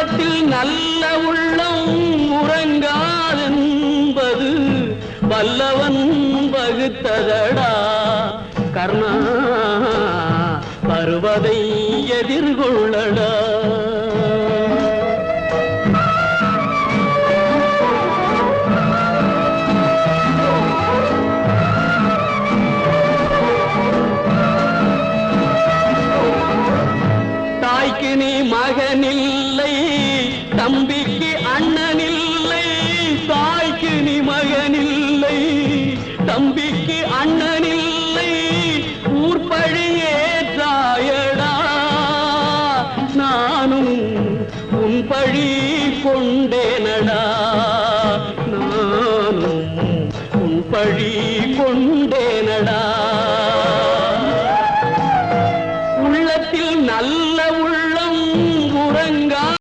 உள்ளத்தில் நல்ல உள்ளம் உறங்காதென்பது வல்லவன் வகுத்ததடா கர்ணா வருவதை எதிர்கொள்ளடா தாய்க்கு நீ மகனில்லை தம்பிக்கு அண்ணனில்லை தாய்க்கு நீ மகனில்லை தம்பிக்கு அண்ணனில்லை ஊர்பழியே தாயடா நானும் உன் பழி கொண்டேனடா நானும் உன் பழி கொண்டேனடா